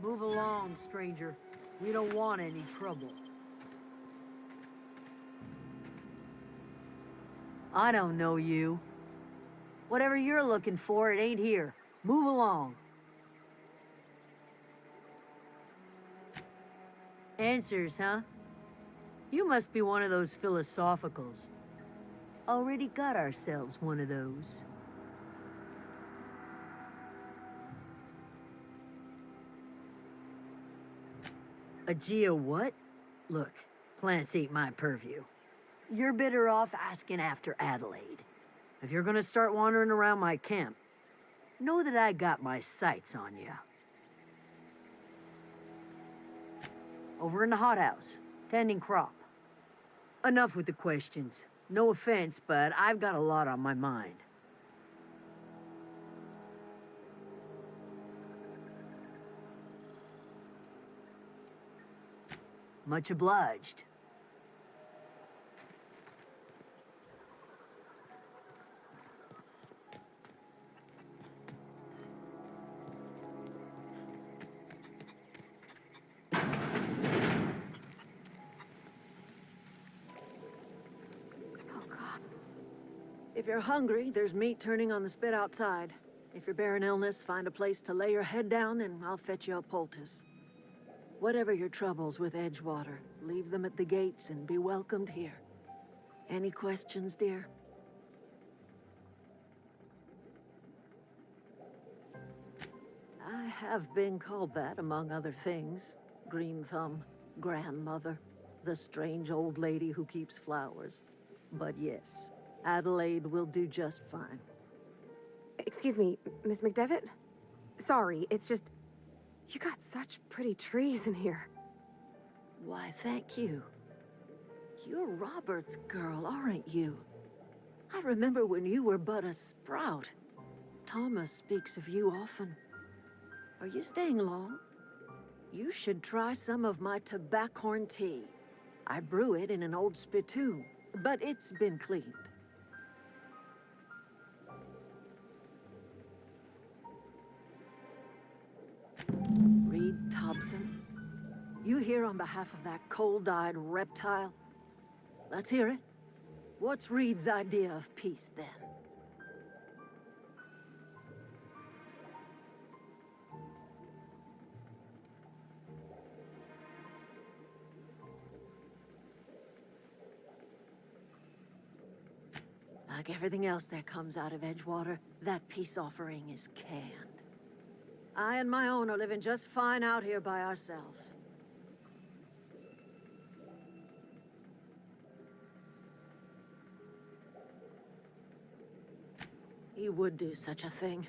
Move along, stranger. We don't want any trouble. I don't know you. Whatever you're looking for, it ain't here. Move along. Answers, huh? You must be one of those philosophicals. Already got ourselves one of those. A geo what? Look, plants ain't my purview. You're better off asking after Adelaide. If you're gonna start wandering around my camp, know that I got my sights on you. Over in the hothouse, tending crop. Enough with the questions. No offense, but I've got a lot on my mind. Much obliged. If you're hungry, there's meat turning on the spit outside. If you're bearing illness, find a place to lay your head down and I'll fetch you a poultice. Whatever your troubles with Edgewater, leave them at the gates and be welcomed here. Any questions, dear? I have been called that, among other things. Green Thumb, grandmother, the strange old lady who keeps flowers. But yes, Adelaide will do just fine. Excuse me, Miss McDevitt? Sorry, it's just... You got such pretty trees in here. Why, thank you. You're Robert's girl, aren't you? I remember when you were but a sprout. Thomas speaks of you often. Are you staying long? You should try some of my tobaccorn tea. I brew it in an old spittoon, but it's been cleaned. Reed Thompson? You here on behalf of that cold-eyed reptile? Let's hear it. What's Reed's idea of peace, then? Like everything else that comes out of Edgewater, that peace offering is canned. I and my own are living just fine out here by ourselves. He would do such a thing.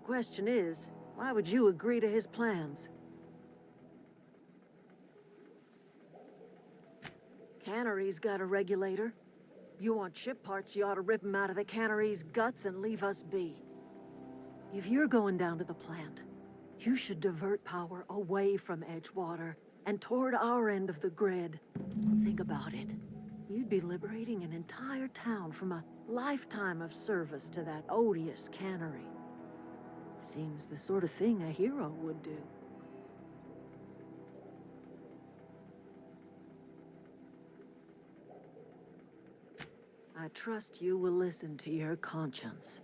Question is, why would you agree to his plans? Cannery's got a regulator. You want ship parts, you ought to rip them out of the cannery's guts and leave us be. If you're going down to the plant, you should divert power away from Edgewater and toward our end of the grid. Think about it. You'd be liberating an entire town from a lifetime of service to that odious cannery. Seems the sort of thing a hero would do. I trust you will listen to your conscience.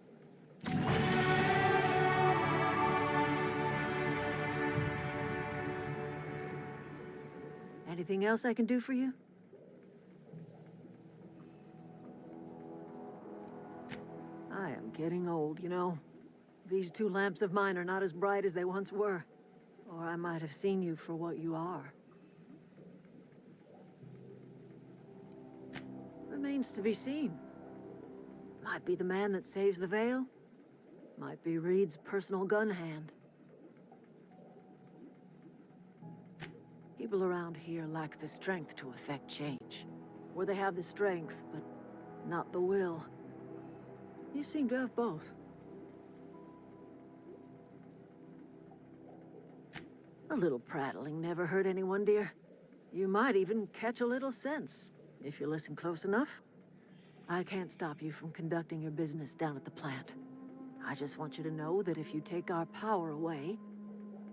Anything else I can do for you? I am getting old, you know. These two lamps of mine are not as bright as they once were. Or I might have seen you for what you are. Remains to be seen. Might be the man that saves the veil. Might be Reed's personal gun hand. People around here lack the strength to effect change. or they have the strength, but not the will. You seem to have both. A little prattling never hurt anyone, dear. You might even catch a little sense, if you listen close enough. I can't stop you from conducting your business down at the plant. I just want you to know that if you take our power away,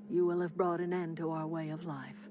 you will have brought an end to our way of life.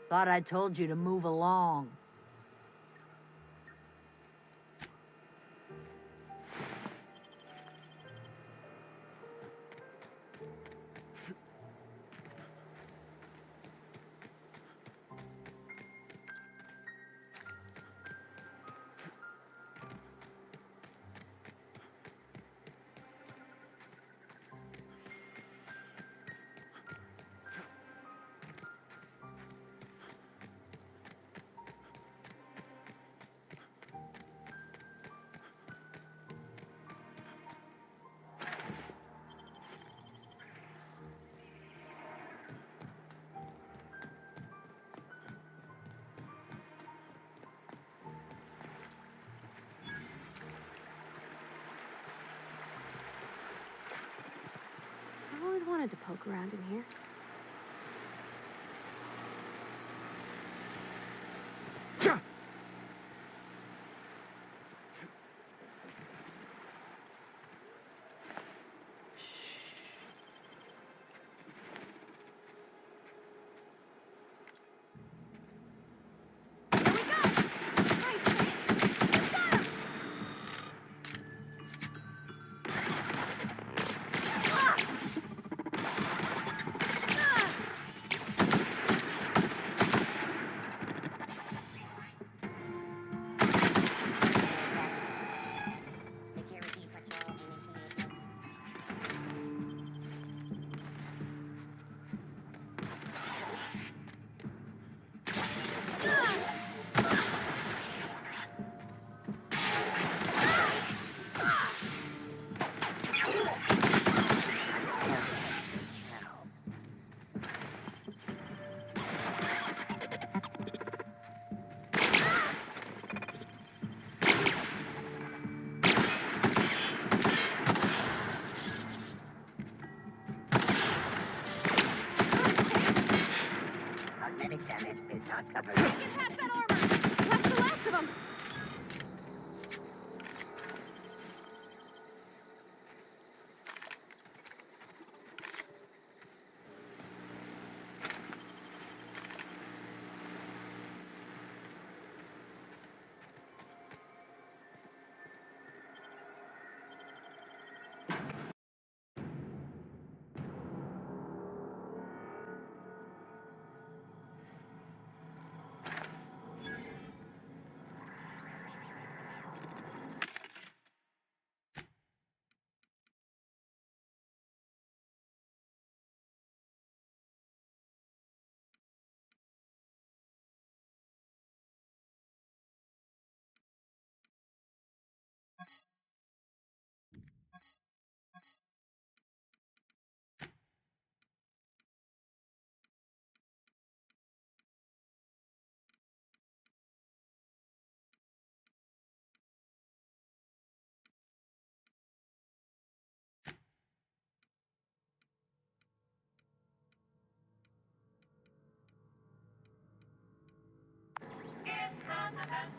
Thought I told you to move along. I've always wanted to poke around in here.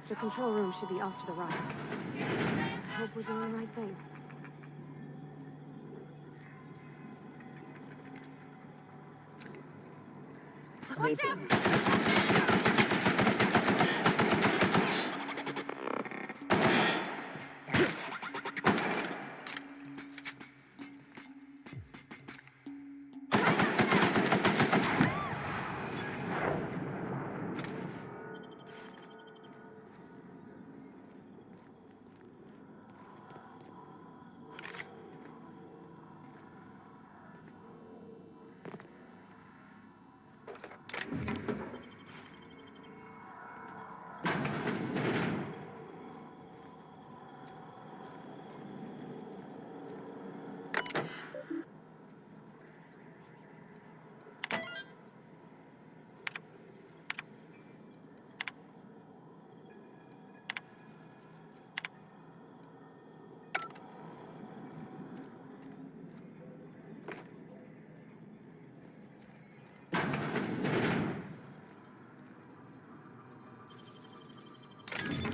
The control room should be off to the right. I hope we're doing the right thing. Watch out!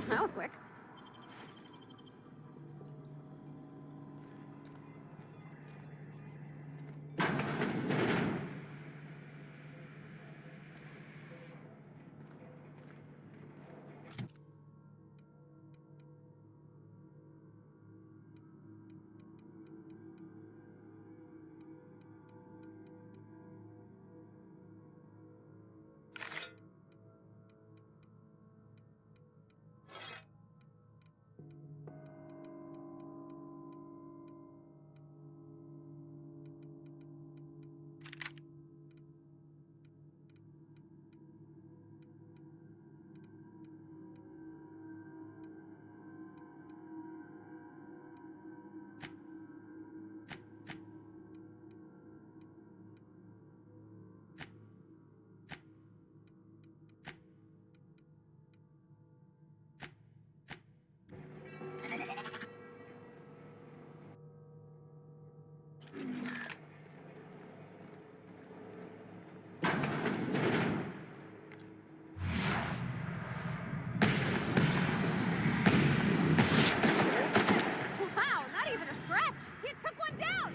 That was quick. Wow, not even a scratch! You took one down!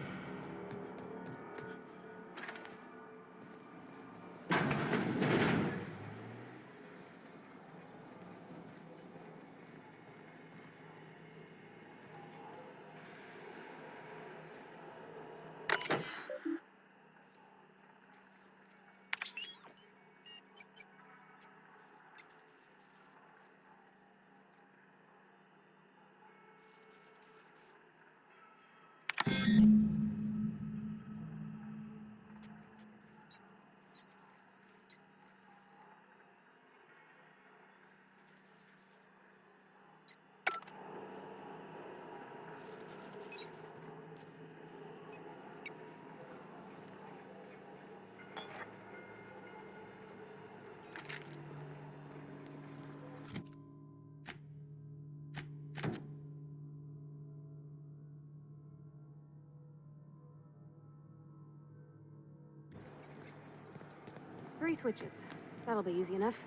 Three switches. That'll be easy enough.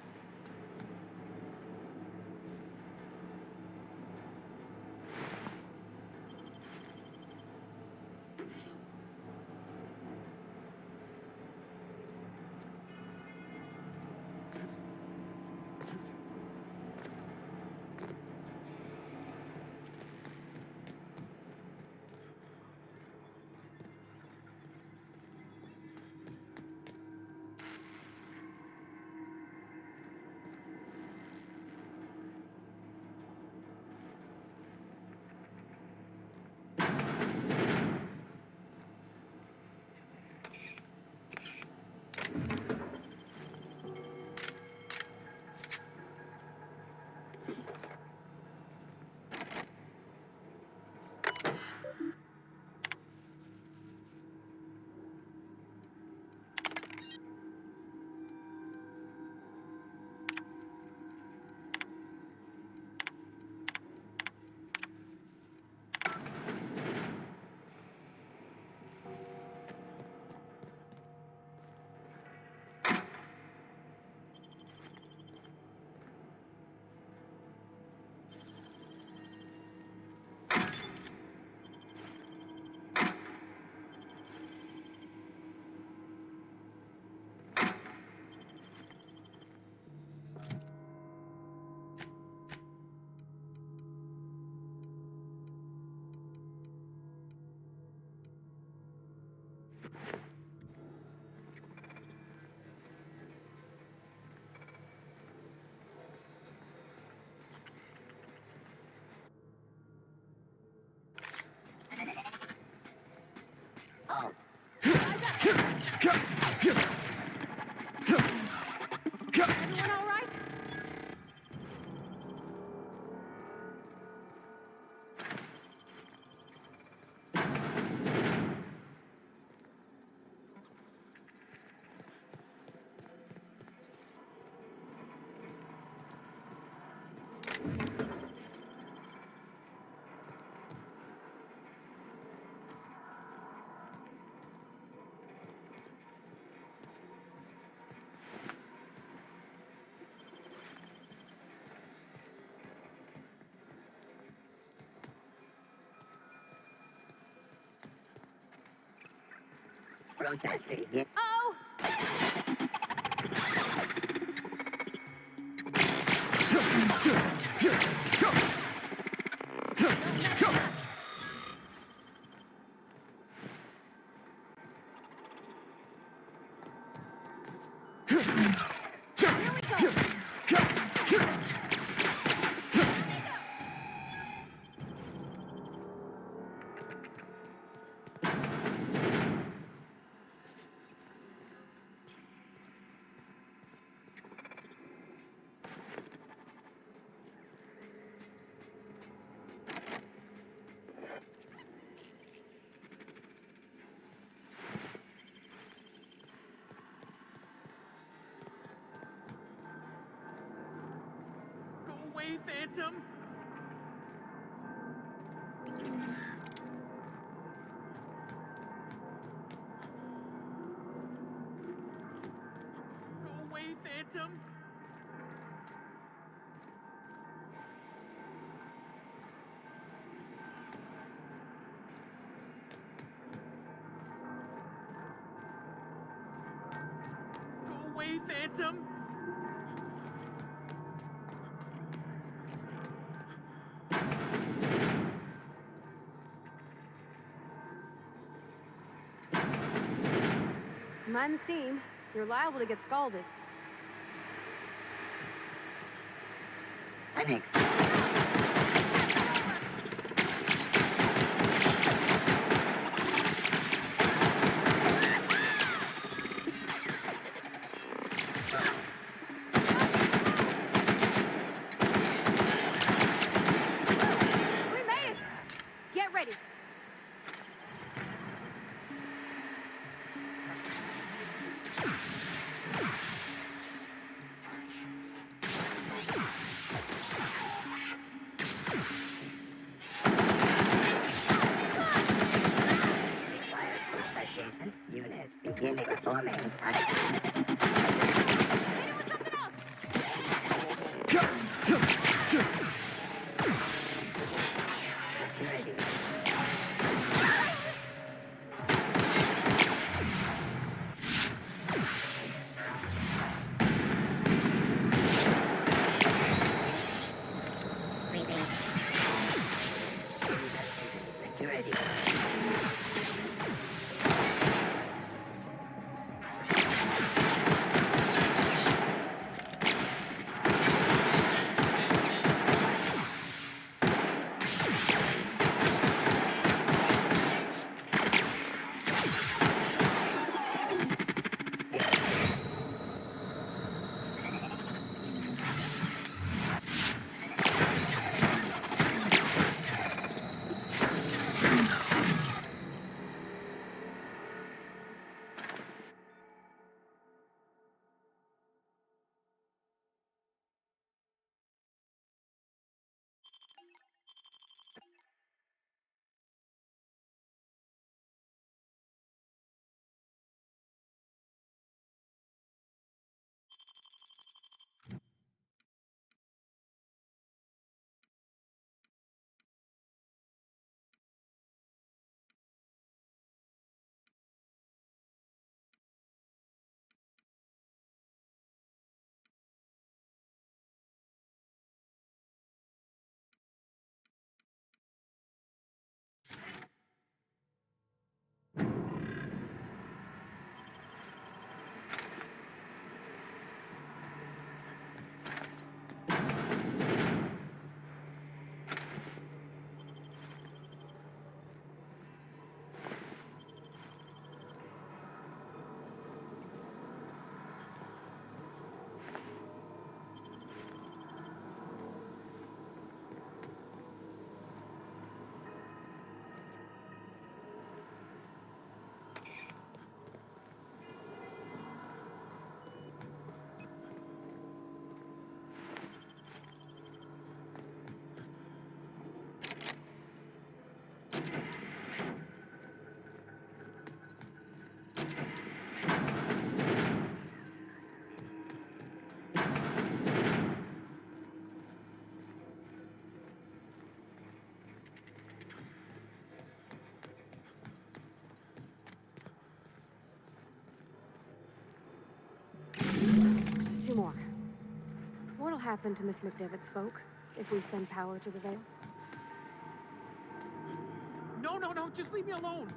Everyone all right? Processing. Oh! Go away, Phantom! Go away, Phantom! Go away, Phantom! Mind the steam. You're liable to get scalded. Unexpected. We made it! Get ready. Adjacent unit beginning forming. Hit it with something else! Security. Sweeping. Security. happen to Miss McDevitt's folk if we send power to the Vale? No, no, no, just leave me alone.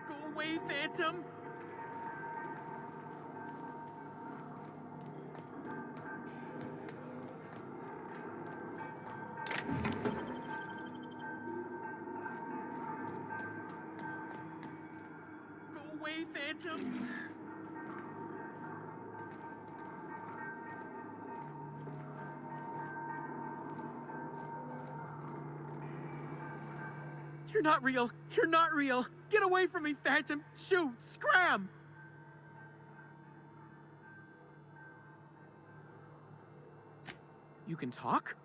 Go away, Phantom! Go away, Phantom! You're not real! You're not real! Get away from me, Phantom! Shoot! Scram! You can talk?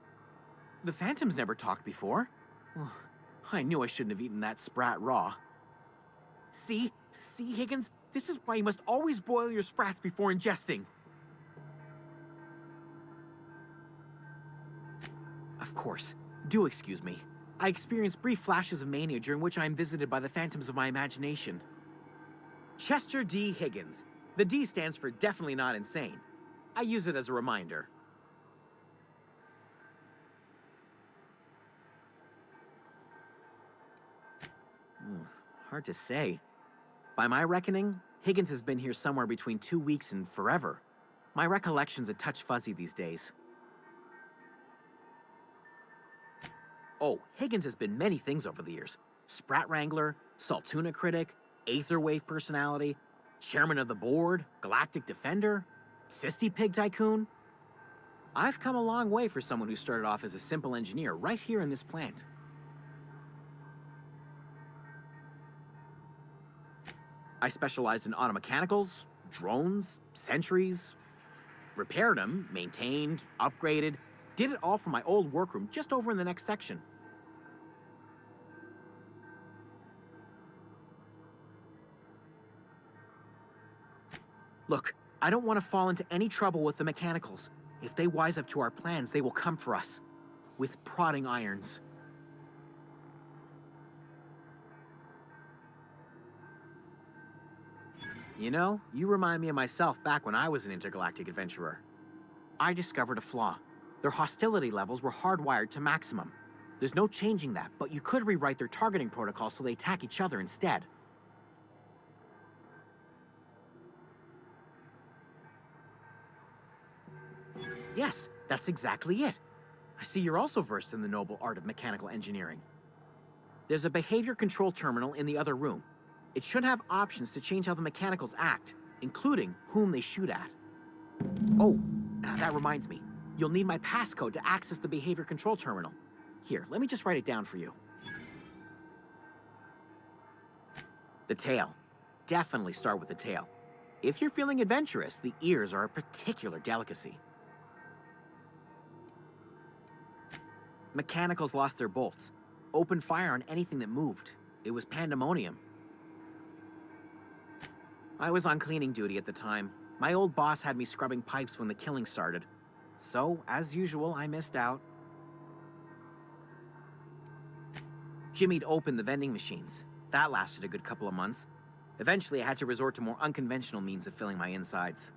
The Phantom's never talked before. Well, I knew I shouldn't have eaten that sprat raw. See? See, Higgins? This is why you must always boil your sprats before ingesting. Of course. Do excuse me. I experience brief flashes of mania during which I am visited by the phantoms of my imagination. Chester D. Higgins. The D stands for definitely not insane. I use it as a reminder. Hard to say. By my reckoning, Higgins has been here somewhere between 2 weeks and forever. My recollection's a touch fuzzy these days. Oh, Higgins has been many things over the years. Sprat Wrangler, Saltuna Critic, Aetherwave Personality, Chairman of the Board, Galactic Defender, Sisty Pig Tycoon. I've come a long way for someone who started off as a simple engineer right here in this plant. I specialized in automechanicals, drones, sentries, repaired them, maintained, upgraded, did it all from my old workroom just over in the next section. Look, I don't want to fall into any trouble with the mechanicals. If they wise up to our plans, they will come for us. With prodding irons. You know, you remind me of myself back when I was an intergalactic adventurer. I discovered a flaw. Their hostility levels were hardwired to maximum. There's no changing that, but you could rewrite their targeting protocol so they attack each other instead. Yes, that's exactly it. I see you're also versed in the noble art of mechanical engineering. There's a behavior control terminal in the other room. It should have options to change how the mechanicals act, including whom they shoot at. Oh, that reminds me. You'll need my passcode to access the behavior control terminal. Here, let me just write it down for you. The tail. Definitely start with the tail. If you're feeling adventurous, the ears are a particular delicacy. Mechanicals lost their bolts. Opened fire on anything that moved. It was pandemonium. I was on cleaning duty at the time. My old boss had me scrubbing pipes when the killing started. So, as usual, I missed out. Jimmy'd opened the vending machines. That lasted a good couple of months. Eventually, I had to resort to more unconventional means of filling my insides.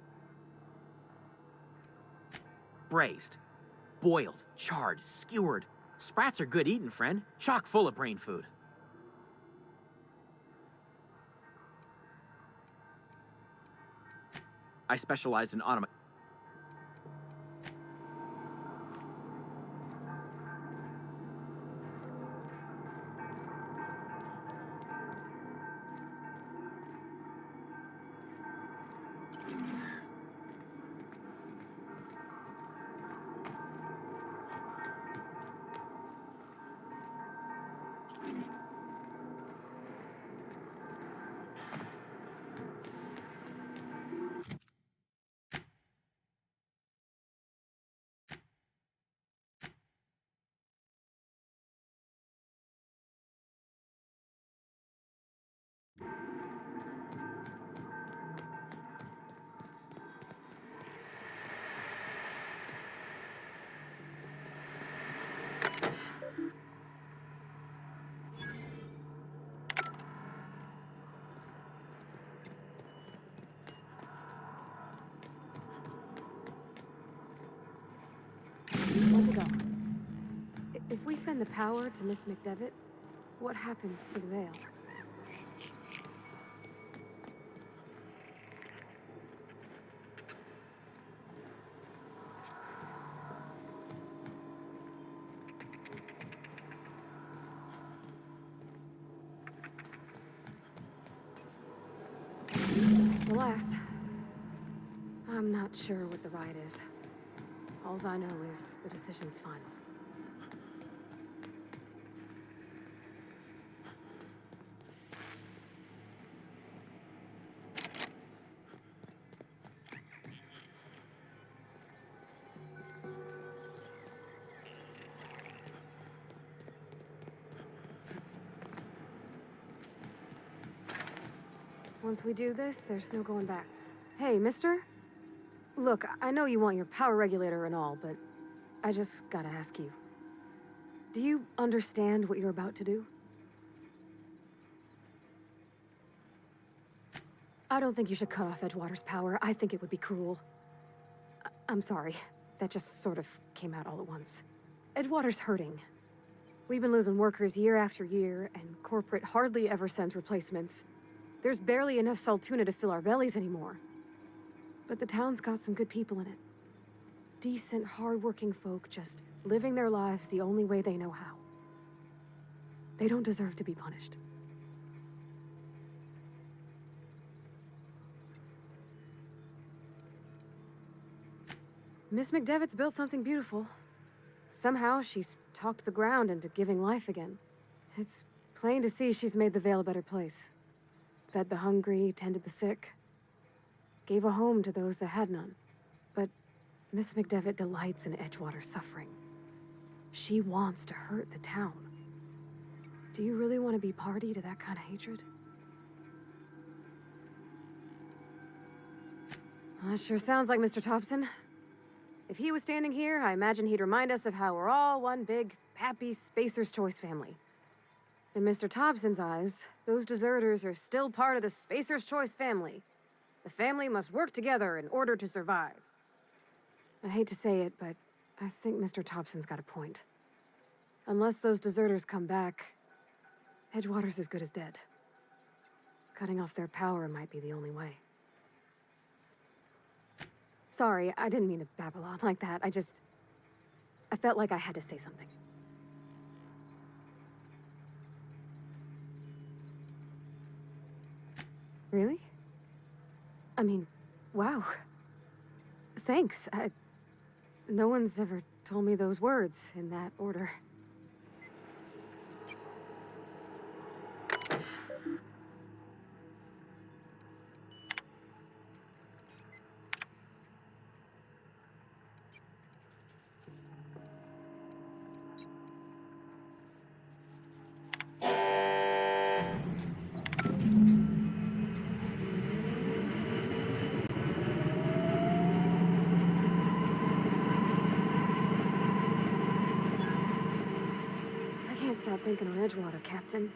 Braised. Boiled, charred, skewered. Sprats are good eating, friend. Chock full of brain food. I specialized in go. If we send the power to Miss McDevitt, what happens to the veil? It's the last. I'm not sure what the ride is. Alls I know is the decision's final. Once we do this, there's no going back. Hey, mister? Look, I know you want your power regulator and all, but I just gotta ask you. Do you understand what you're about to do? I don't think you should cut off Edgewater's power. I think it would be cruel. I'm sorry. That just sort of came out all at once. Edgewater's hurting. We've been losing workers year after year, and corporate hardly ever sends replacements. There's barely enough Saltuna to fill our bellies anymore. But the town's got some good people in it. Decent, hard-working folk just living their lives the only way they know how. They don't deserve to be punished. Miss McDevitt's built something beautiful. Somehow, she's talked the ground into giving life again. It's plain to see she's made the Vale a better place. Fed the hungry, tended the sick. Gave a home to those that had none. But Miss McDevitt delights in Edgewater's suffering. She wants to hurt the town. Do you really want to be party to that kind of hatred? Well, that sure sounds like Mr. Thompson. If he was standing here, I imagine he'd remind us of how we're all one big, happy Spacer's Choice family. In Mr. Thompson's eyes, those deserters are still part of the Spacer's Choice family. The family must work together in order to survive. I hate to say it, but I think Mr. Thompson's got a point. Unless those deserters come back, Edgewater's as good as dead. Cutting off their power might be the only way. Sorry, I didn't mean to babble on like that. I felt like I had to say something. Really? I mean, wow. Thanks. No one's ever told me those words in that order. Stop thinking on Edgewater, Captain.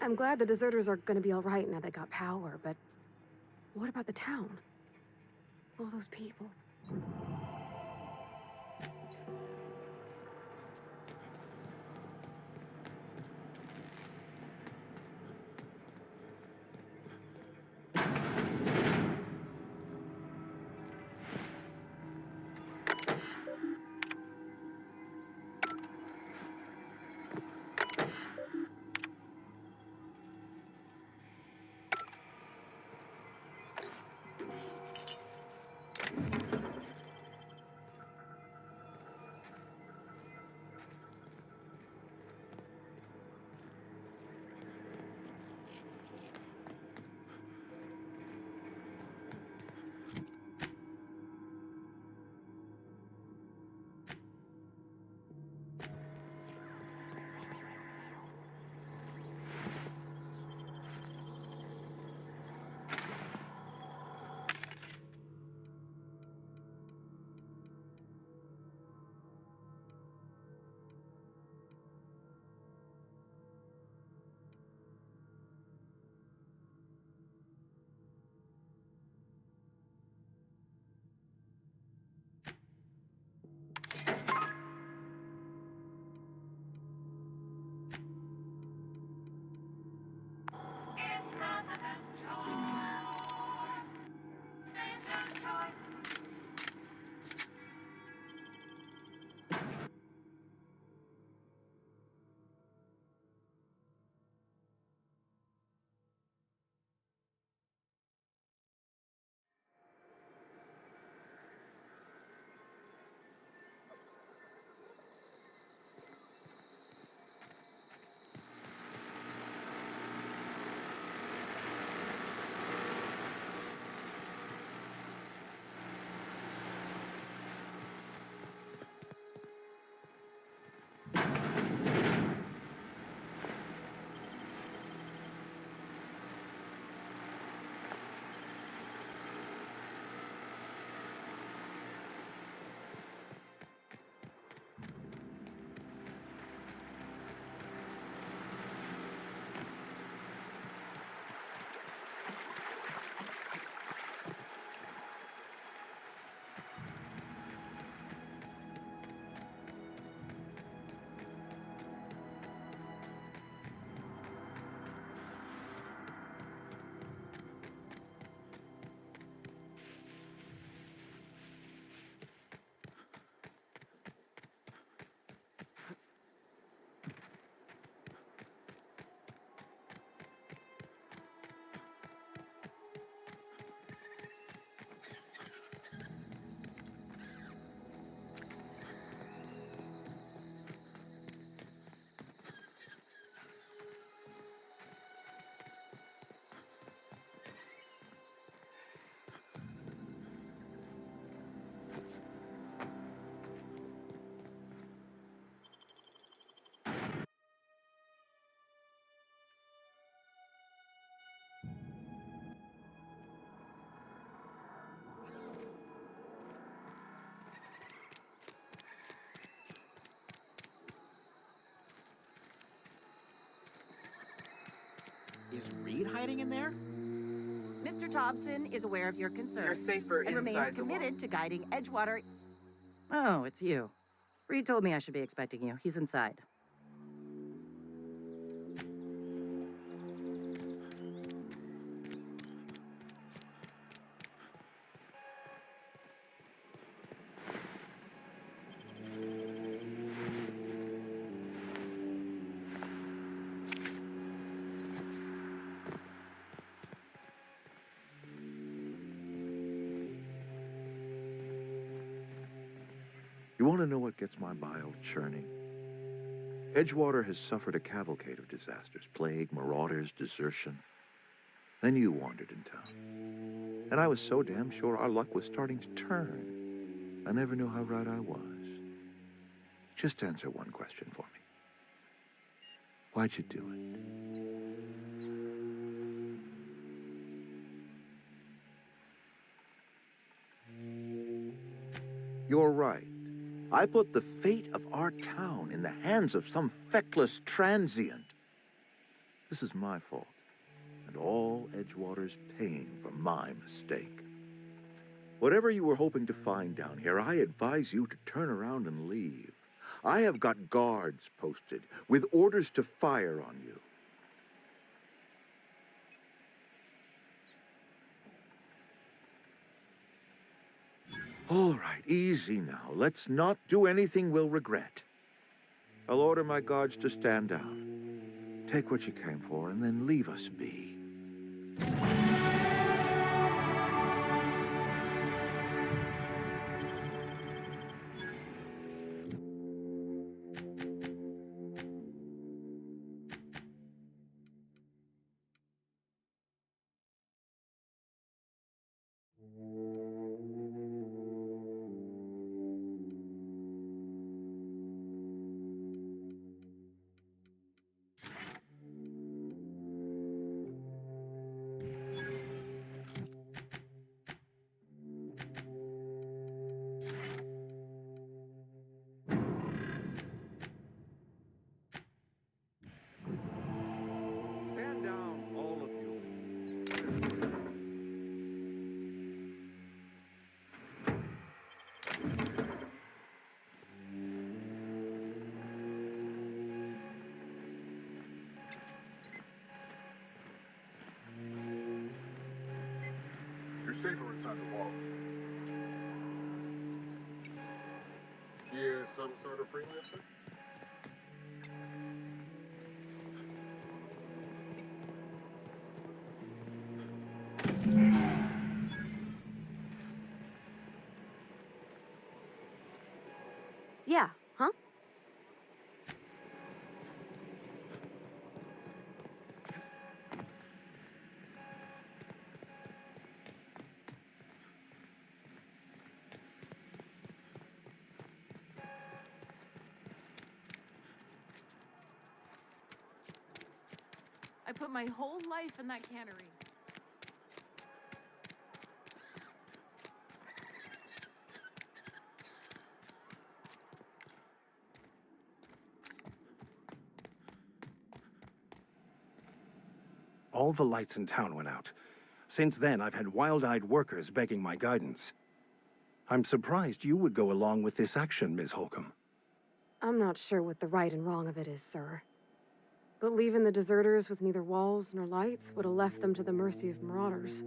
I'm glad the deserters are gonna be all right now they got power, but what about the town? All those people. Is Reed hiding in there? Mr. Thompson is aware of your concerns You're safer and remains inside the committed wall. to guiding Edgewater. Oh, it's you. Reed told me I should be expecting you. He's inside. You want to know what gets my bile churning? Edgewater has suffered a cavalcade of disasters, plague, marauders, desertion. Then you wandered in town. And I was so damn sure our luck was starting to turn. I never knew how right I was. Just answer one question for me. Why'd you do it? You're right. I put the fate of our town in the hands of some feckless transient. This is my fault, and all Edgewater's paying for my mistake. Whatever you were hoping to find down here, I advise you to turn around and leave. I have got guards posted with orders to fire on you. All right, easy now. Let's not do anything we'll regret. I'll order my guards to stand down. Take what you came for, and then leave us be. Stand down, all of you. You're safer inside the walls. Yeah, some sort of freelancer? Yeah, huh? I put my whole life in that cannery. All the lights in town went out. Since then, I've had wild-eyed workers begging my guidance. I'm surprised you would go along with this action, Ms. Holcomb. I'm not sure what the right and wrong of it is, sir. But leaving the deserters with neither walls nor lights would have left them to the mercy of marauders.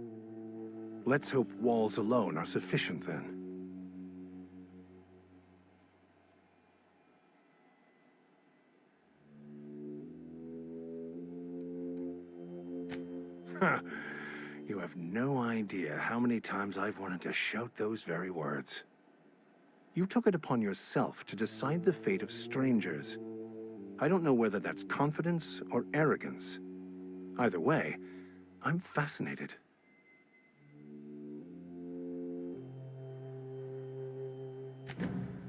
Let's hope walls alone are sufficient, then. Huh. You have no idea how many times I've wanted to shout those very words. You took it upon yourself to decide the fate of strangers. I don't know whether that's confidence or arrogance. Either way, I'm fascinated.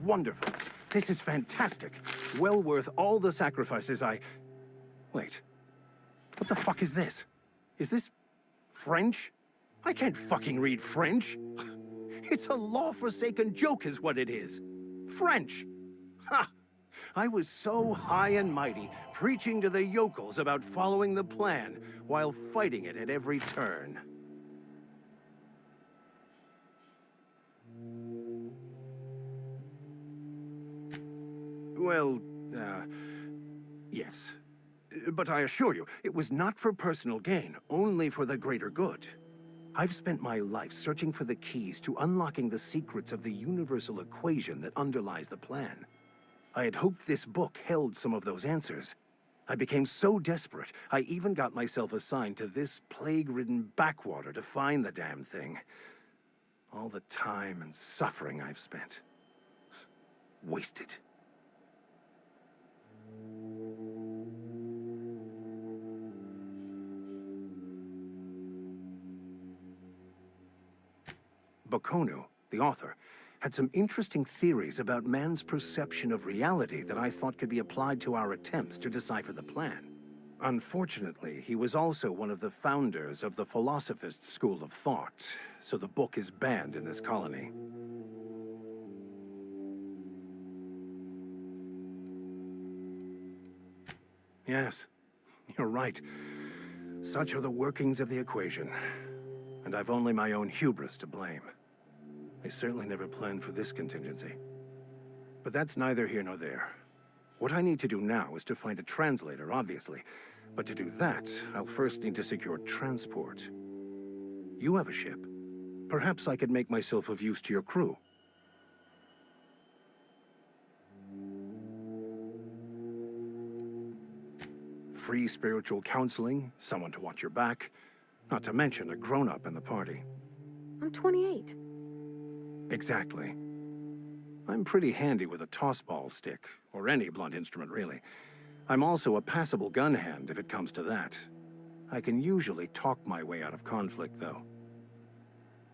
wonderful. This is fantastic. Well worth all the sacrifices I... Wait. What the fuck is this? Is this French? I can't fucking read French. It's a law-forsaken joke is what it is. French. Ha! I was so high and mighty, preaching to the yokels about following the plan, while fighting it at every turn. Well, yes. But I assure you, it was not for personal gain, only for the greater good. I've spent my life searching for the keys to unlocking the secrets of the universal equation that underlies the plan. I had hoped this book held some of those answers. I became so desperate, I even got myself assigned to this plague-ridden backwater to find the damn thing. All the time and suffering I've spent. Wasted. Bakonu, the author, had some interesting theories about man's perception of reality that I thought could be applied to our attempts to decipher the plan. Unfortunately, he was also one of the founders of the Philosophist School of Thought, so the book is banned in this colony. Yes, you're right. Such are the workings of the equation. And I've only my own hubris to blame. I certainly never planned for this contingency. But that's neither here nor there. What I need to do now is to find a translator, obviously. But to do that, I'll first need to secure transport. You have a ship. Perhaps I could make myself of use to your crew. Free spiritual counseling, someone to watch your back, not to mention a grown-up in the party. I'm 28. Exactly. I'm pretty handy with a tossball stick, or any blunt instrument, really. I'm also a passable gun hand if it comes to that. I can usually talk my way out of conflict, though.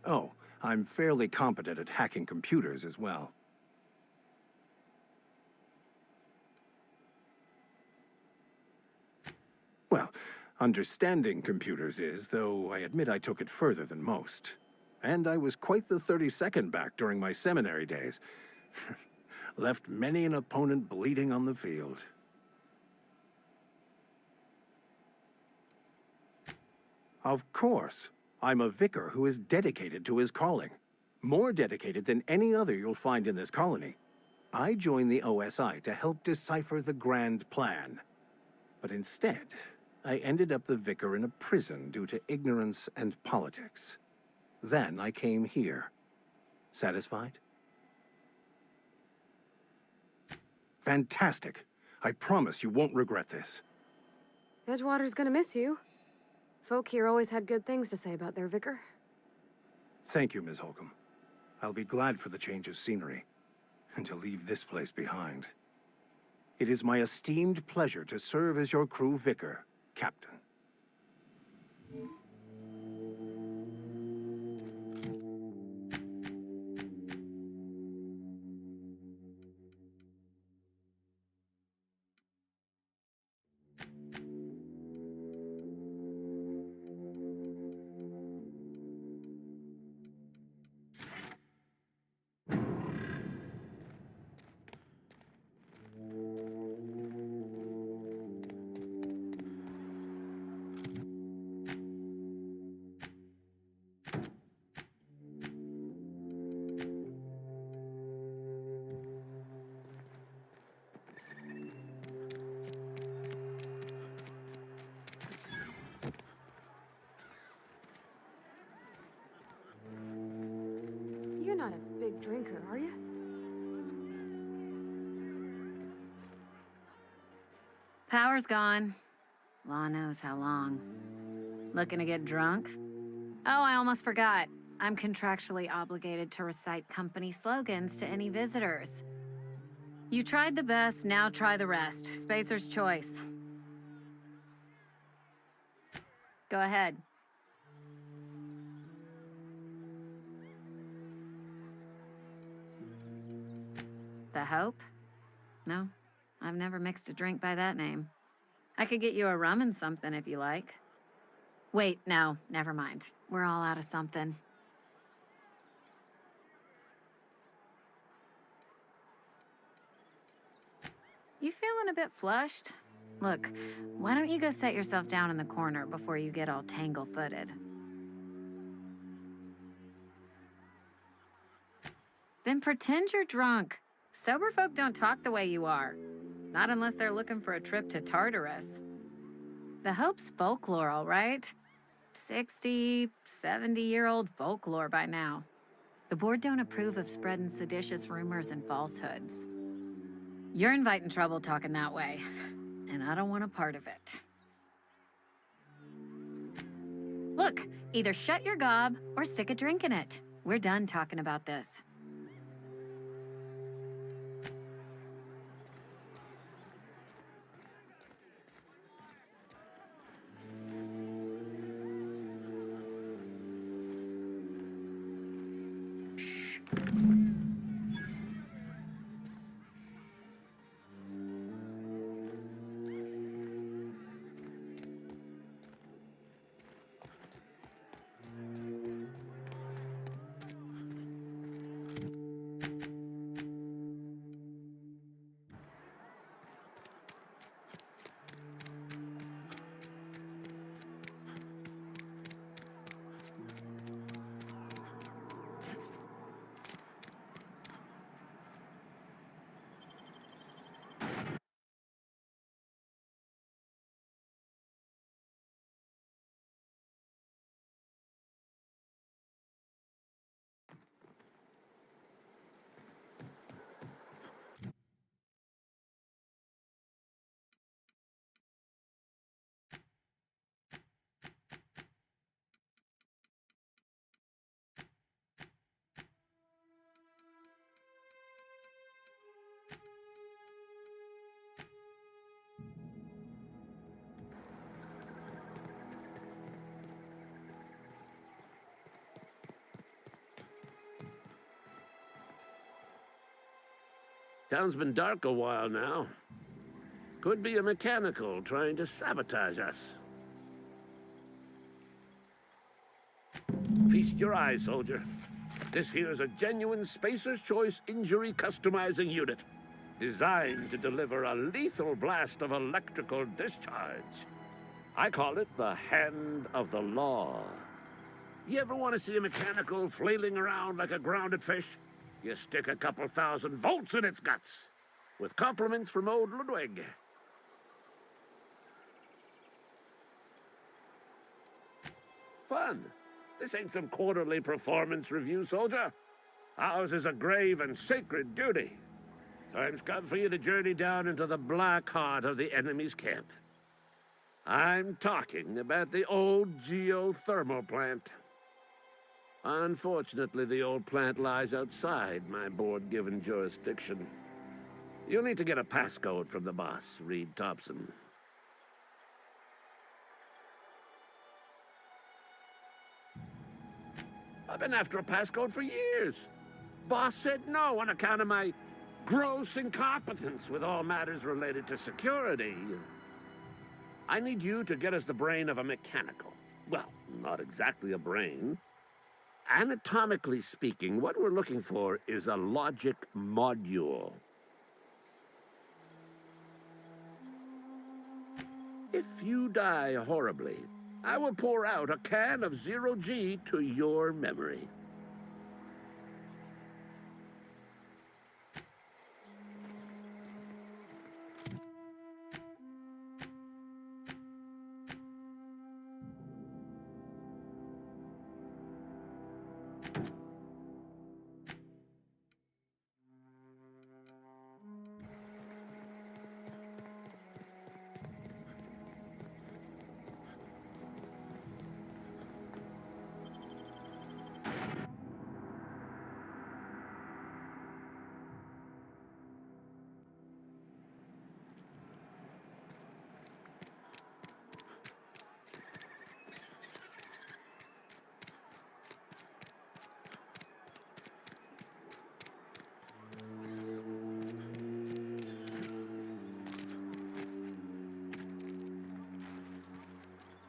Oh, I'm fairly competent at hacking computers as well. Well, understanding computers is, though I admit I took it further than most. And I was quite the 32nd back during my seminary days. Left many an opponent bleeding on the field. Of course. I'm a vicar who is dedicated to his calling. More dedicated than any other you'll find in this colony. I joined the OSI to help decipher the grand plan. But instead, I ended up the vicar in a prison due to ignorance and politics. Then I came here. Satisfied? Fantastic. I promise you won't regret this. Edgewater's gonna miss you. Folk here always had good things to say about their vicar. Thank you, Ms. Holcomb. I'll be glad for the change of scenery, and to leave this place behind. It is my esteemed pleasure to serve as your crew vicar, Captain. You're not a big drinker, are you? Power's gone. Law knows how long. Looking to get drunk? Oh, I almost forgot. I'm contractually obligated to recite company slogans to any visitors. You tried the best, now try the rest. Spacer's choice. Go ahead. The Hope? No, I've never mixed a drink by that name. I could get you a rum and something if you like. Wait, no, never mind. We're all out of something. You feeling a bit flushed? Look, why don't you go set yourself down in the corner before you get all tangle-footed? Then pretend you're drunk. Sober folk don't talk the way you are. Not unless they're looking for a trip to Tartarus. The Hope's folklore, all right? 60, 70-year-old folklore by now. The board don't approve of spreading seditious rumors and falsehoods. You're inviting trouble talking that way, and I don't want a part of it. Look, either shut your gob or stick a drink in it. We're done talking about this. Town's been dark a while now. Could be a mechanical trying to sabotage us. Feast your eyes, soldier. This here's a genuine Spacer's Choice injury customizing unit, designed to deliver a lethal blast of electrical discharge. I call it the Hand of the Law. You ever want to see a mechanical flailing around like a grounded fish? You stick a couple thousand volts in its guts. With compliments from old Ludwig. Fun. This ain't some quarterly performance review, soldier. Ours is a grave and sacred duty. Time's come for you to journey down into the black heart of the enemy's camp. I'm talking about the old geothermal plant. Unfortunately, the old plant lies outside my board-given jurisdiction. You'll need to get a passcode from the boss, Reed Thompson. I've been after a passcode for years. Boss said no on account of my gross incompetence with all matters related to security. I need you to get us the brain of a mechanical. Well, not exactly a brain. Anatomically speaking, what we're looking for is a logic module. If you die horribly, I will pour out a can of 0G to your memory.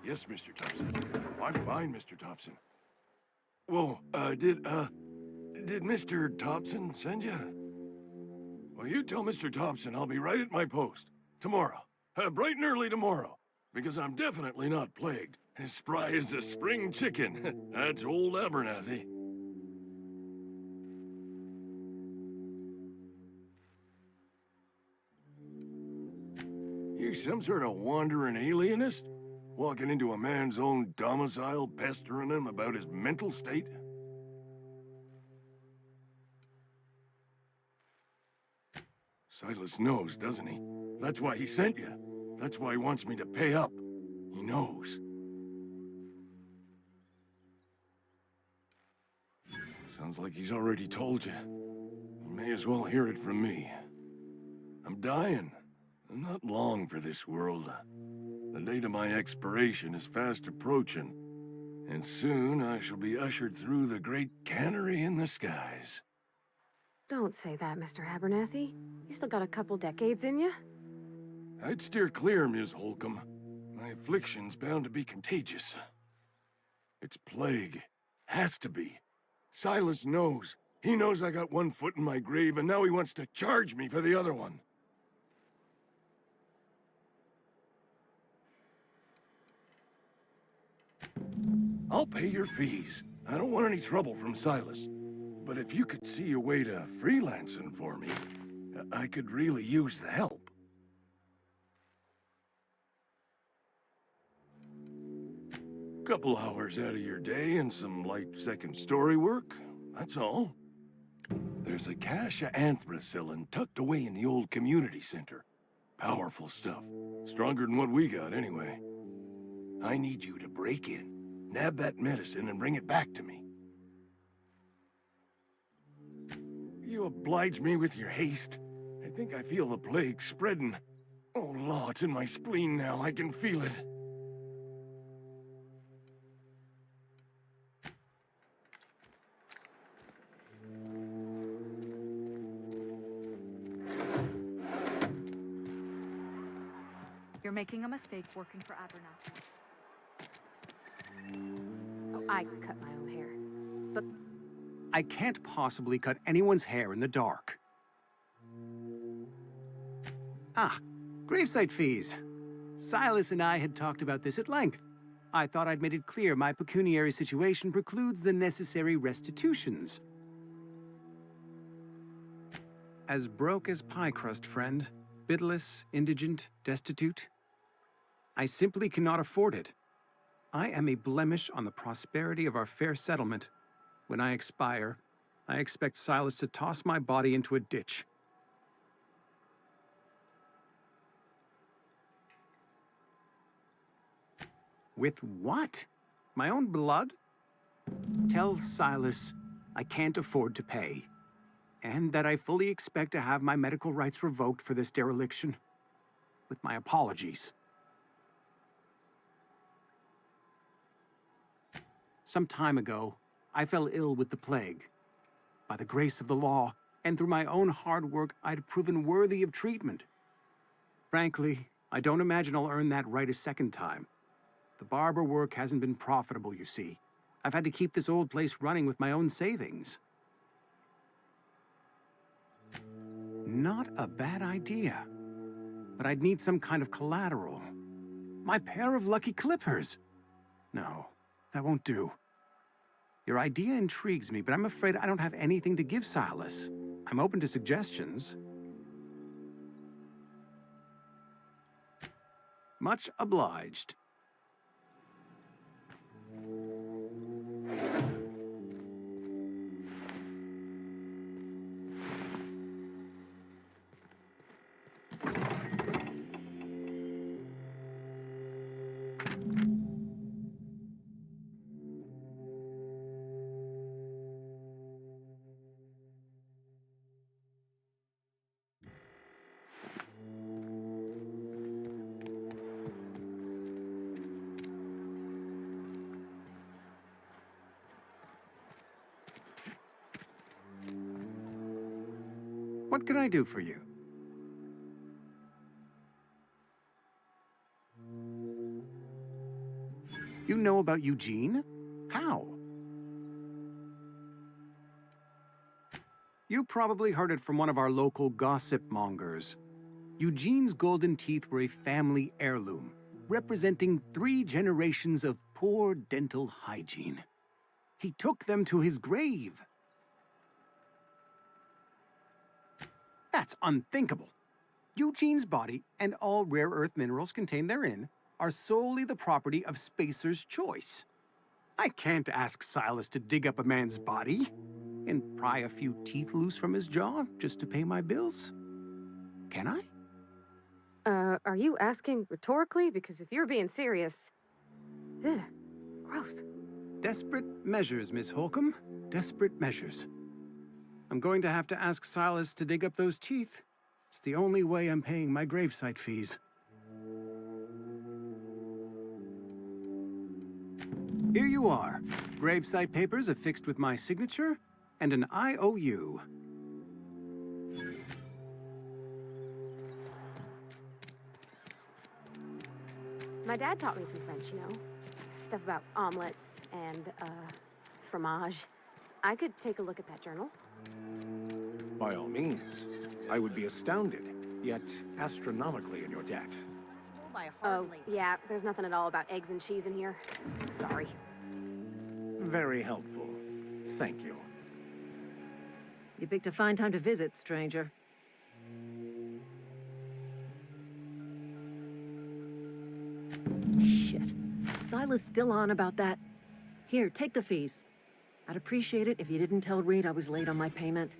Yes, Mr. Thompson. I'm fine, Mr. Thompson. Whoa, did Mr. Thompson send you? Well, you tell Mr. Thompson I'll be right at my post. Tomorrow. Bright and early tomorrow. Because I'm definitely not plagued. As spry as a spring chicken. That's old Abernathy. You some sort of wandering alienist? Walking into a man's own domicile, pestering him about his mental state? Silas knows, doesn't he? That's why he sent you. That's why he wants me to pay up. He knows. Sounds like he's already told you. You may as well hear it from me. I'm dying. I'm not long for this world. The date of my expiration is fast approaching, and soon I shall be ushered through the great cannery in the skies. Don't say that, Mr. Abernathy. You still got a couple decades in you. I'd steer clear, Ms. Holcomb. My affliction's bound to be contagious. It's plague. Has to be. Silas knows. He knows I got one foot in my grave, and now he wants to charge me for the other one. I'll pay your fees. I don't want any trouble from Silas. But if you could see a way to freelancing for me, I could really use the help. Couple hours out of your day and some light second story work, that's all. There's a cache of anthracillin tucked away in the old community center. Powerful stuff. Stronger than what we got, anyway. I need you to break in, nab that medicine, and bring it back to me. You oblige me with your haste. I think I feel the plague spreading. Oh, law, it's in my spleen now. I can feel it. You're making a mistake working for Abernathy. Oh, I cut my own hair. But I can't possibly cut anyone's hair in the dark. Ah, gravesite fees. Silas and I had talked about this at length. I thought I'd made it clear my pecuniary situation precludes the necessary restitutions. As broke as pie crust, friend. Bidless, indigent, destitute. I simply cannot afford it. I am a blemish on the prosperity of our fair settlement. When I expire, I expect Silas to toss my body into a ditch. With what? My own blood? Tell Silas I can't afford to pay, and that I fully expect to have my medical rights revoked for this dereliction. With my apologies. Some time ago, I fell ill with the plague. By the grace of the law, and through my own hard work, I'd proven worthy of treatment. Frankly, I don't imagine I'll earn that right a second time. The barber work hasn't been profitable, you see. I've had to keep this old place running with my own savings. Not a bad idea. But I'd need some kind of collateral. My pair of lucky clippers. No, that won't do. Your idea intrigues me, but I'm afraid I don't have anything to give Silas. I'm open to suggestions. Much obliged. What can I do for you? You know about Eugene? How? You probably heard it from one of our local gossip mongers. Eugene's golden teeth were a family heirloom, representing 3 generations of poor dental hygiene. He took them to his grave. That's unthinkable. Eugene's body and all rare earth minerals contained therein are solely the property of Spacer's Choice. I can't ask Silas to dig up a man's body and pry a few teeth loose from his jaw just to pay my bills. Can I? Are you asking rhetorically? Because if you're being serious... Ugh, gross. Desperate measures, Miss Holcomb. Desperate measures. I'm going to have to ask Silas to dig up those teeth. It's the only way I'm paying my gravesite fees. Here you are. Gravesite papers affixed with my signature and an IOU. My dad taught me some French, you know? Stuff about omelets and, fromage. I could take a look at that journal. By all means. I would be astounded, yet astronomically in your debt. Oh, yeah, there's nothing at all about eggs and cheese in here. Sorry. Very helpful. Thank you. You picked a fine time to visit, stranger. Shit. Silas still on about that. Here, take the fees. I'd appreciate it if you didn't tell Reed I was late on my payment.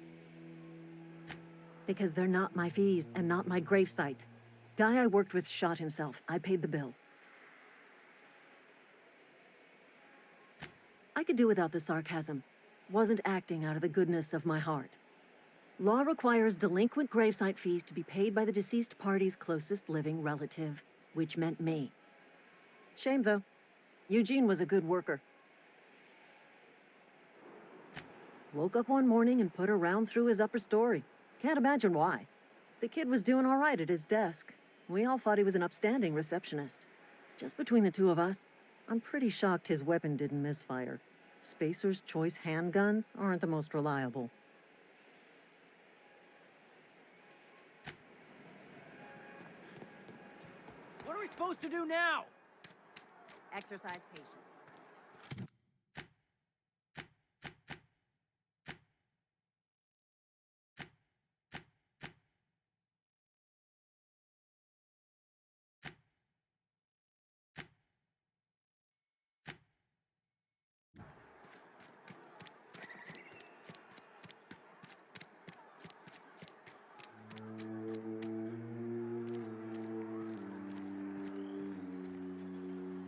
Because they're not my fees and not my gravesite. Guy I worked with shot himself. I paid the bill. I could do without the sarcasm. Wasn't acting out of the goodness of my heart. Law requires delinquent gravesite fees to be paid by the deceased party's closest living relative, which meant me. Shame, though. Eugene was a good worker. Woke up one morning and put a round through his upper story. Can't imagine why. The kid was doing all right at his desk. We all thought he was an upstanding receptionist. Just between the two of us, I'm pretty shocked his weapon didn't misfire. Spacer's Choice handguns aren't the most reliable. What are we supposed to do now? Exercise patience.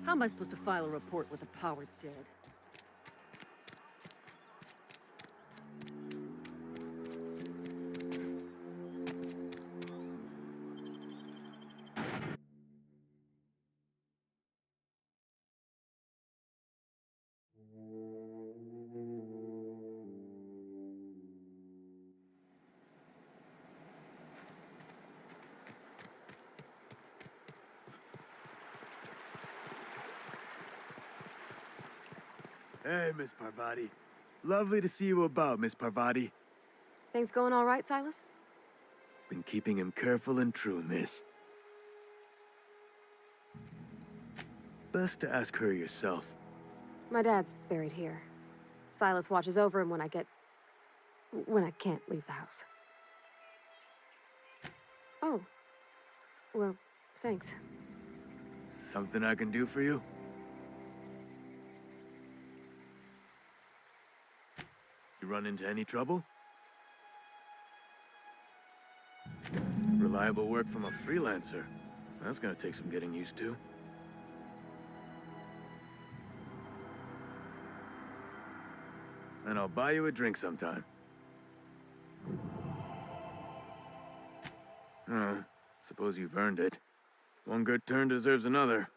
How am I supposed to file a report with the power dead? Hey, Miss Parvati. Lovely to see you about, Miss Parvati. Things going all right, Silas? Been keeping him careful and true, miss. Best to ask her yourself. My dad's buried here. Silas watches over him when I can't leave the house. Oh. Well, thanks. Something I can do for you? You run into any trouble? Reliable work from a freelancer. That's gonna take some getting used to. And I'll buy you a drink sometime. Suppose you've earned it. One good turn deserves another.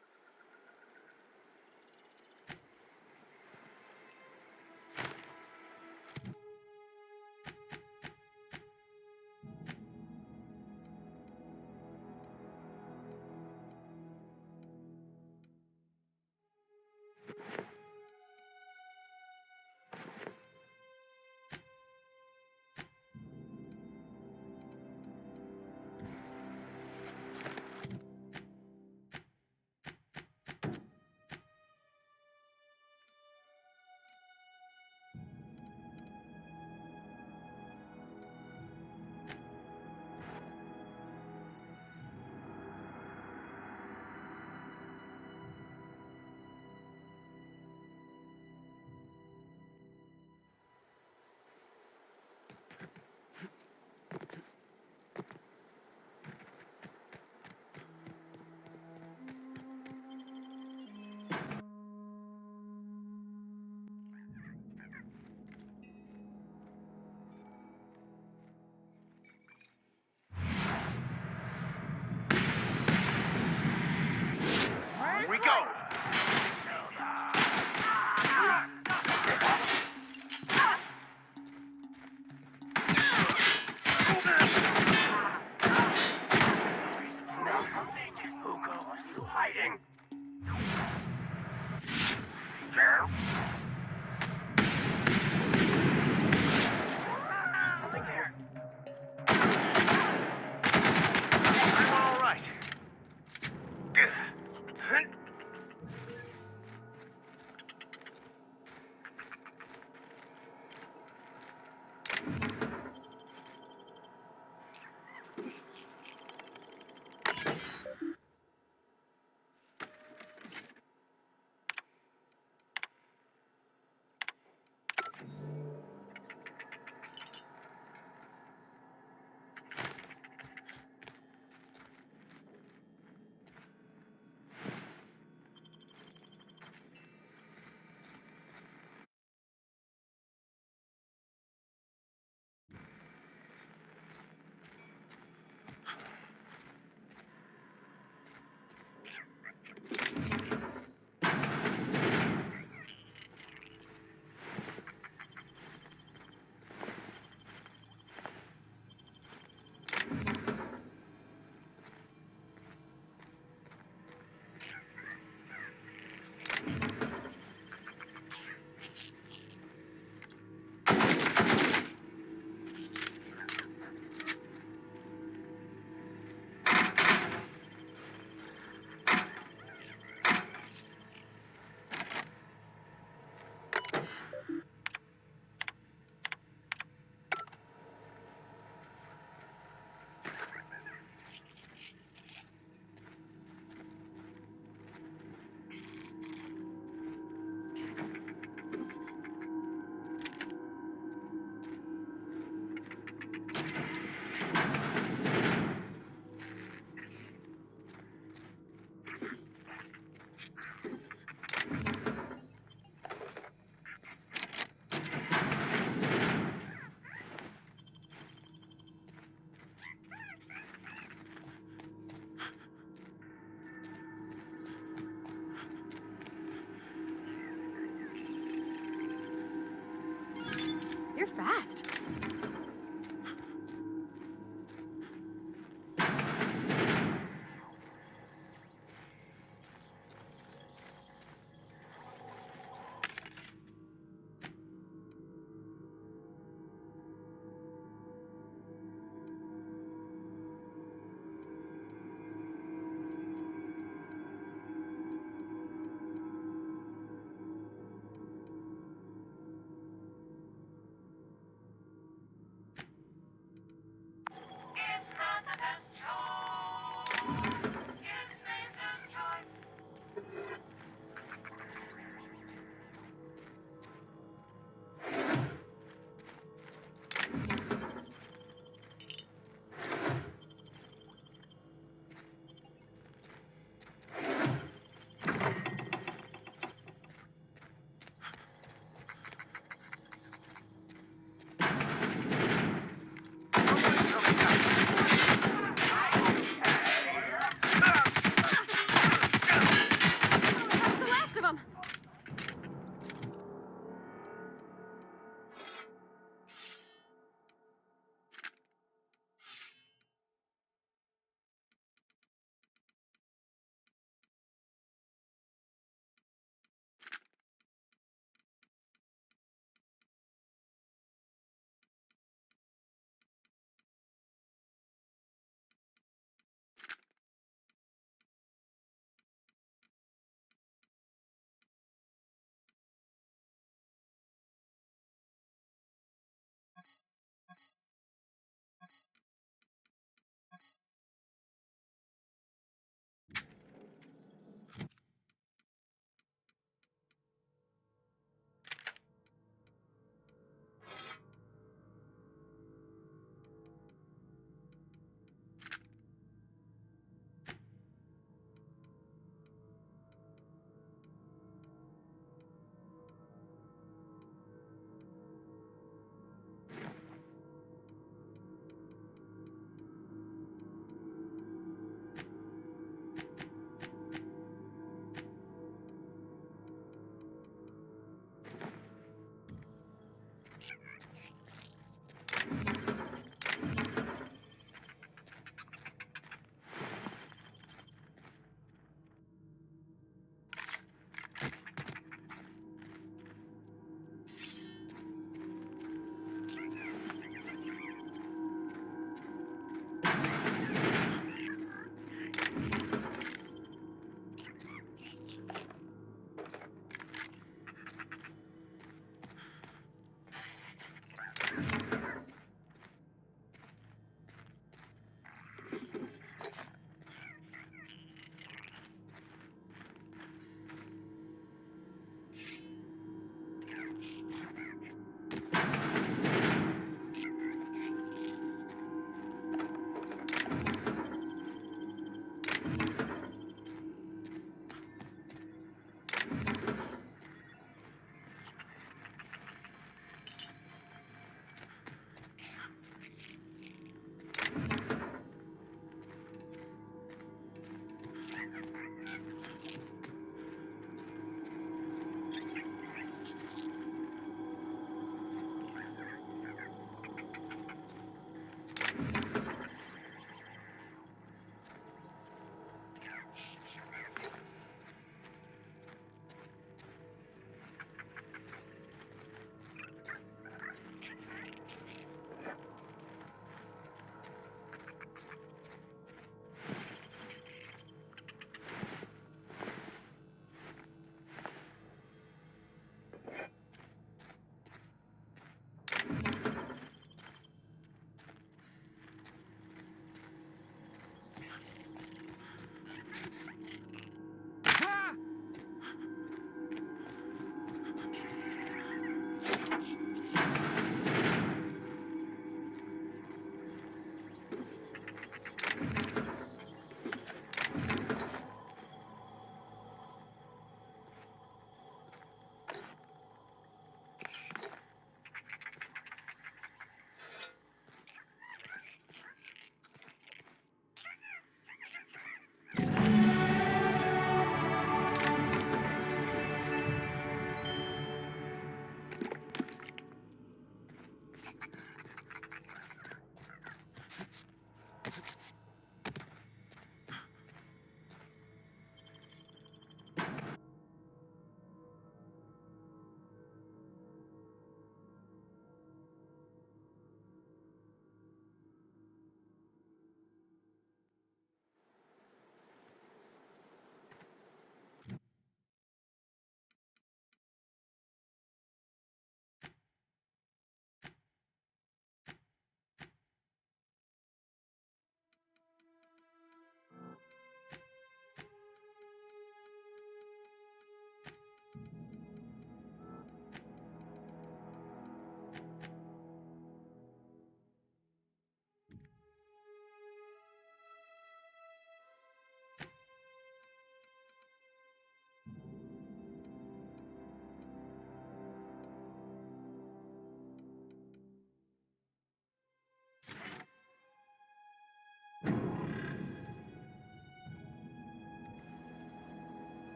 fast.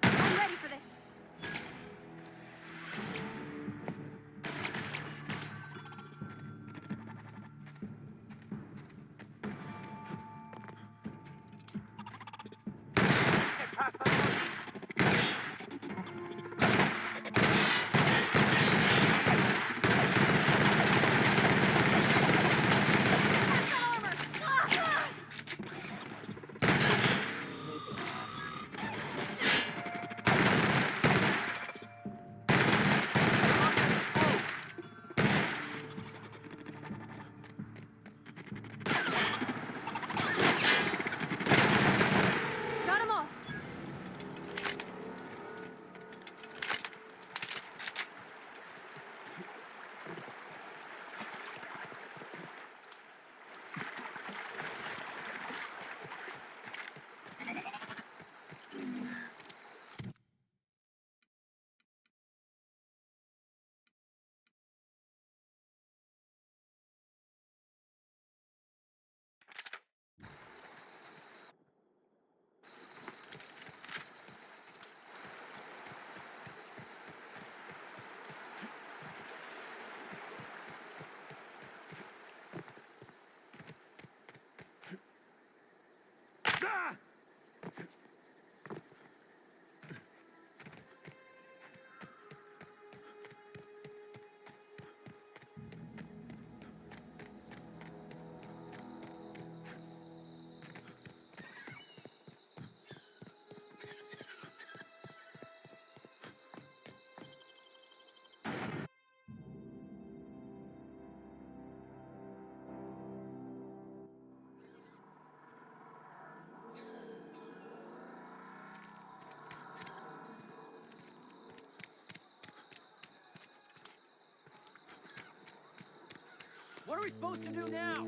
I'm ready for this. Got 'em all. What are we supposed to do now?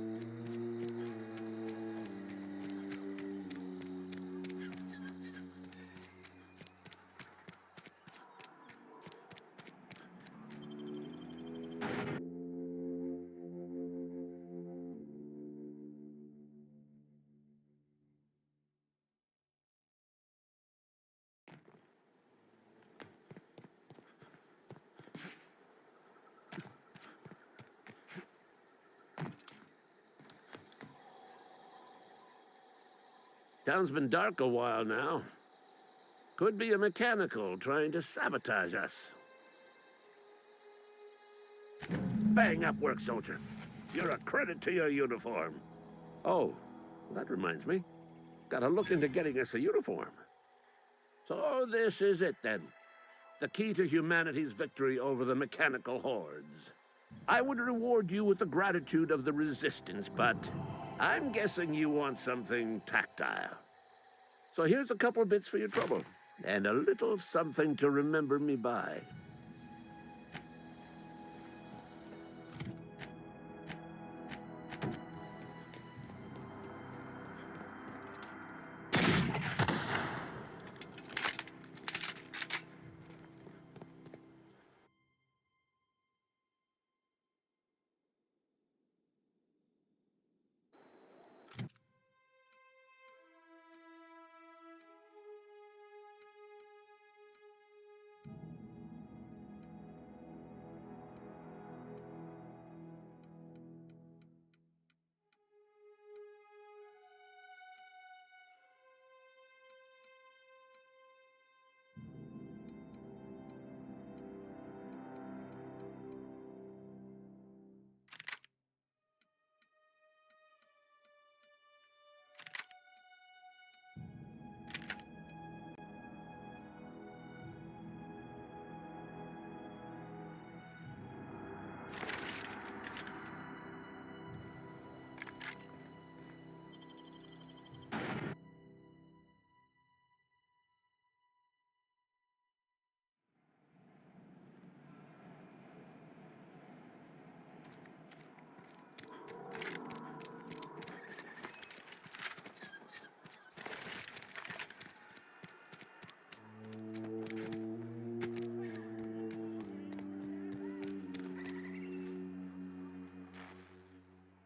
Town's been dark a while now. Could be a mechanical trying to sabotage us. Bang up work, soldier. You're a credit to your uniform. Oh, that reminds me. Gotta look into getting us a uniform. So this is it then. The key to humanity's victory over the mechanical hordes. I would reward you with the gratitude of the Resistance, but I'm guessing you want something tactile. So here's a couple bits for your trouble, and a little something to remember me by.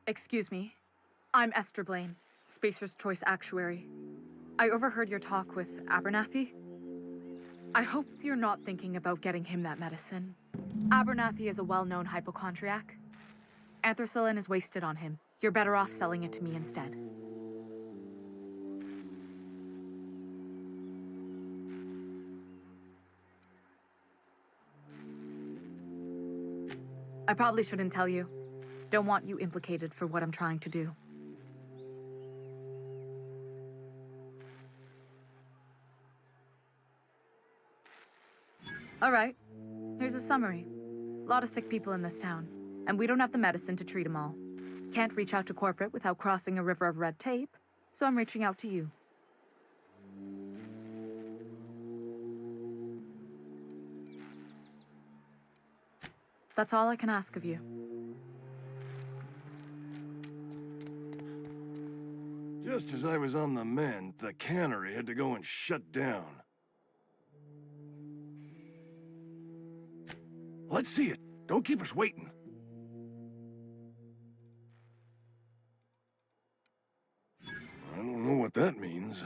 Excuse me. I'm Esther Blaine, Spacer's Choice Actuary. I overheard your talk with Abernathy. I hope you're not thinking about getting him that medicine. Abernathy is a well-known hypochondriac. Anthracillin is wasted on him. You're better off selling it to me instead. I probably shouldn't tell you. Don't want you implicated for what I'm trying to do. All right, here's a summary. A lot of sick people in this town, and we don't have the medicine to treat them all. Can't reach out to corporate without crossing a river of red tape, so I'm reaching out to you. That's all I can ask of you. Just as I was on the mend, the cannery had to go and shut down. Let's see it. Don't keep us waiting. I don't know what that means.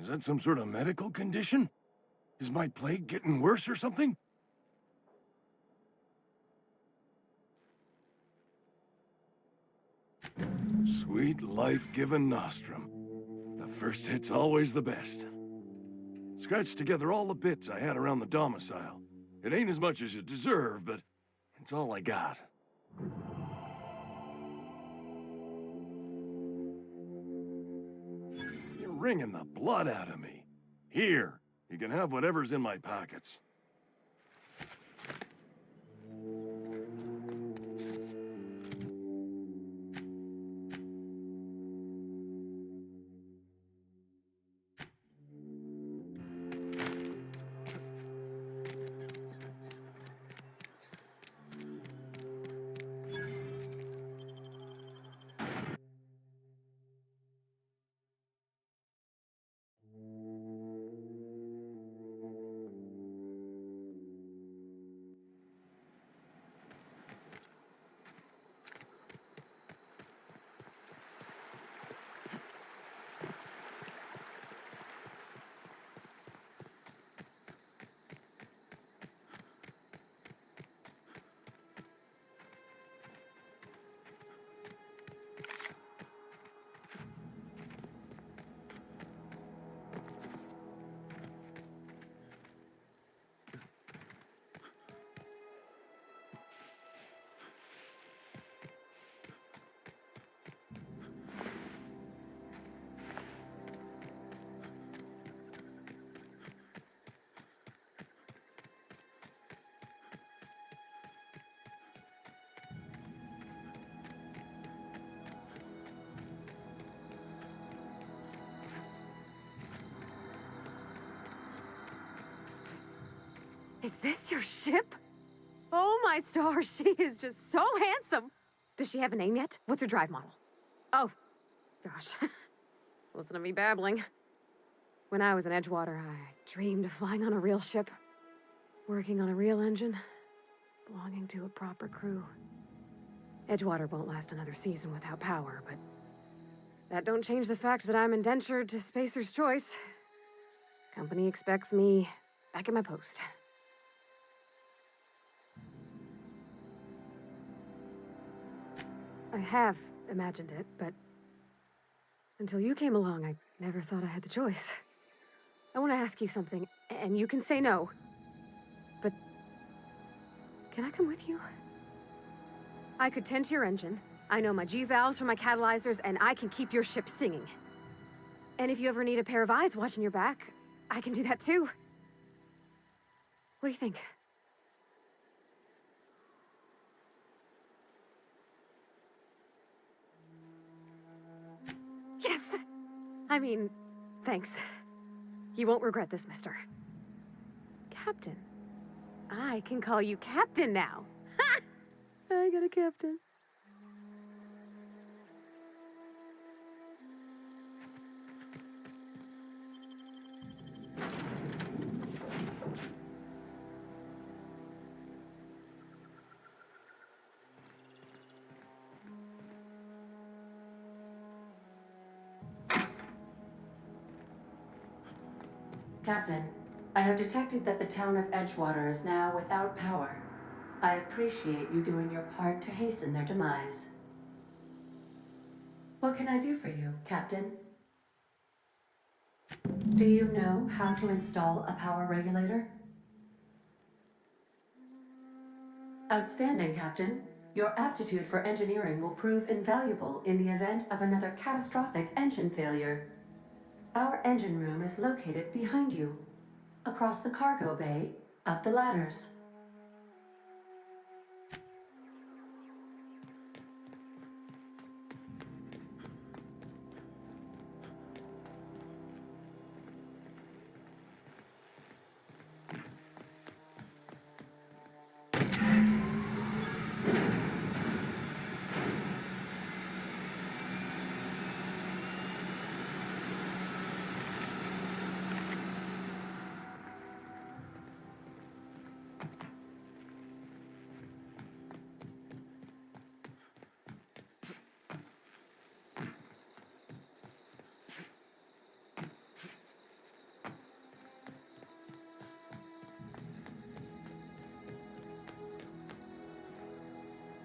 Is that some sort of medical condition? Is my plague getting worse or something? Sweet life-giving nostrum. The first hit's always the best. Scratched together all the bits I had around the domicile. It ain't as much as you deserve, but it's all I got. You're wringing the blood out of me. Here, you can have whatever's in my pockets. Is this your ship? Oh my stars, she is just so handsome. Does she have a name yet? What's her drive model? Oh, gosh. Listen to me babbling. When I was in Edgewater, I dreamed of flying on a real ship, working on a real engine, belonging to a proper crew. Edgewater won't last another season without power, but that don't change the fact that I'm indentured to Spacer's Choice. Company expects me back at my post. I have imagined it, but until you came along, I never thought I had the choice. I want to ask you something, and you can say no. But can I come with you? I could tend to your engine. I know my G-valves from my catalyzers, and I can keep your ship singing. And if you ever need a pair of eyes watching your back, I can do that too. What do you think? Yes! I mean, thanks. You won't regret this, mister. Captain. I can call you Captain now. Ha! I got a captain. Captain, I have detected that the town of Edgewater is now without power. I appreciate you doing your part to hasten their demise. What can I do for you, Captain? Do you know how to install a power regulator? Outstanding, Captain. Your aptitude for engineering will prove invaluable in the event of another catastrophic engine failure. Our engine room is located behind you, across the cargo bay, up the ladders.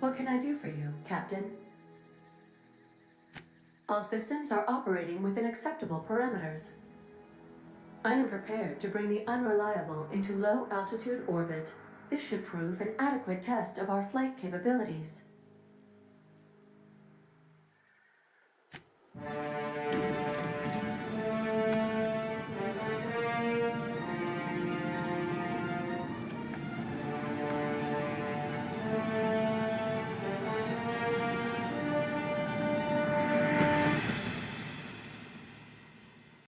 What can I do for you, Captain? All systems are operating within acceptable parameters. I am prepared to bring the Unreliable into low-altitude orbit. This should prove an adequate test of our flight capabilities.